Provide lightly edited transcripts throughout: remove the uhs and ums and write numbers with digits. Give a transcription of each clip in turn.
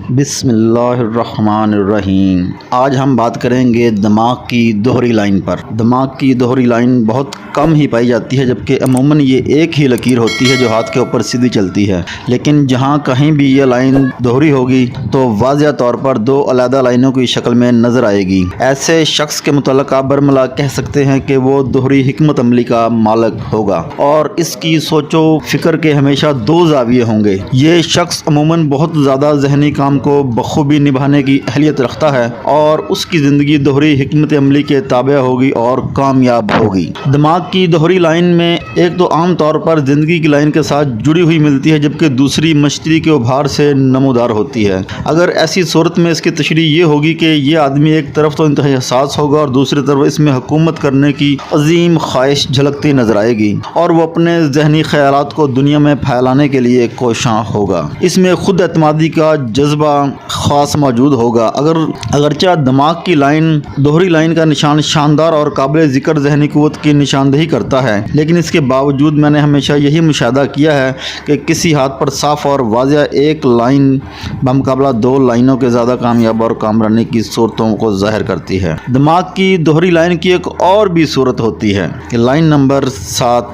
بسم اللہ الرحمن الرحیم۔ آج ہم بات کریں گے دماغ کی دوہری لائن پر۔ دماغ کی دوہری لائن بہت کم ہی پائی جاتی ہے، جبکہ عموماً یہ ایک ہی لکیر ہوتی ہے جو ہاتھ کے اوپر سیدھی چلتی ہے، لیکن جہاں کہیں بھی یہ لائن دوہری ہوگی تو واضح طور پر دو علیحدہ لائنوں کی شکل میں نظر آئے گی۔ ایسے شخص کے متعلق آپ برملا کہہ سکتے ہیں کہ وہ دوہری حکمت عملی کا مالک ہوگا اور اس کی سوچ و فکر کے ہمیشہ دو زاویے ہوں گے۔ یہ شخص عموماً بہت زیادہ ذہنی کام کو بخوبی نبھانے کی اہلیت رکھتا ہے اور اس کی زندگی دوہری حکمت عملی کے تابع ہوگی اور کامیاب ہوگی۔ دماغ کی دوہری لائن میں ایک تو عام طور پر زندگی کی لائن کے ساتھ جڑی ہوئی ملتی ہے، جبکہ دوسری مشتری کے ابھار سے نمودار ہوتی ہے۔ اگر ایسی صورت میں اس کی تشریح یہ ہوگی کہ یہ آدمی ایک طرف تو انتہائی حساس ہوگا اور دوسری طرف اس میں حکومت کرنے کی عظیم خواہش جھلکتی نظر آئے گی اور وہ اپنے ذہنی خیالات کو دنیا میں پھیلانے کے لیے کوشاں ہوگا۔ اس میں خود اعتمادی کا جذبہ خاص موجود ہوگا۔ اگرچہ دماغ کی لائن دوہری لائن کا نشان شاندار اور قابل ذکر ذہنی قوت کی نشاندہی کرتا ہے، لیکن اس کے باوجود میں نے ہمیشہ یہی مشاہدہ کیا ہے کہ کسی ہاتھ پر صاف اور واضح ایک لائن بمقابلہ دو لائنوں کے زیادہ کامیاب اور کامرانی کی صورتوں کو ظاہر کرتی ہے۔ دماغ کی دوہری لائن کی ایک اور بھی صورت ہوتی ہے کہ لائن نمبر 7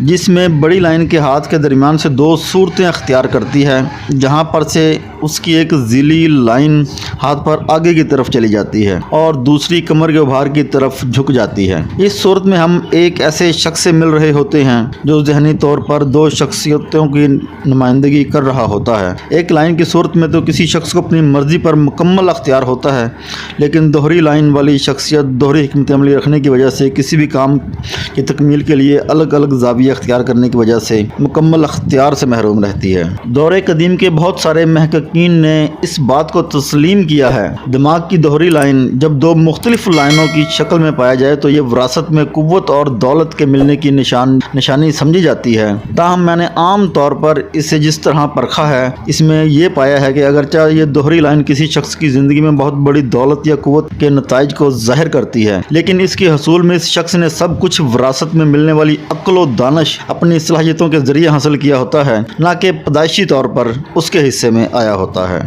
جس میں بڑی لائن کے ہاتھ کے درمیان سے دو صورتیں اختیار کرتی ہے، جہاں پر سے اس کی ایک ذیلی لائن ہاتھ پر آگے کی طرف چلی جاتی ہے اور دوسری کمر کے ابھار کی طرف جھک جاتی ہے۔ اس صورت میں ہم ایک ایسے شخص سے مل رہے ہوتے ہیں جو ذہنی طور پر دو شخصیتوں کی نمائندگی کر رہا ہوتا ہے۔ ایک لائن کی صورت میں تو کسی شخص کو اپنی مرضی پر مکمل اختیار ہوتا ہے، لیکن دوہری لائن والی شخصیت دوہری حکمت عملی رکھنے کی وجہ سے کسی بھی کام کی تکمیل کے لیے الگ الگ زاویہ اختیار کرنے کی وجہ سے مکمل اختیار سے محروم رہتی ہے۔ دور قدیم کے بہت سارے محققین نے اس بات کو تسلیم کیا ہے۔ دماغ کی دوہری لائن جب دو مختلف لائنوں کی شکل میں پایا جائے تو یہ وراثت میں قوت اور دولت کے ملنے کی نشانی سمجھی جاتی ہے۔ تاہم میں نے عام طور پر اسے جس طرح پرکھا ہے، اس میں یہ پایا ہے کہ اگرچہ یہ دوہری لائن کسی شخص کی زندگی میں بہت بڑی دولت یا قوت کے نتائج کو ظاہر کرتی ہے، لیکن اس کے حصول میں اس شخص نے سب کچھ وراثت میں ملنے والی عقل و دانش اپنی صلاحیتوں کے ذریعے حاصل کیا ہوتا ہے، نہ کہ پیدائشی طور پر اس کے حصے میں آیا ہوتا ہے۔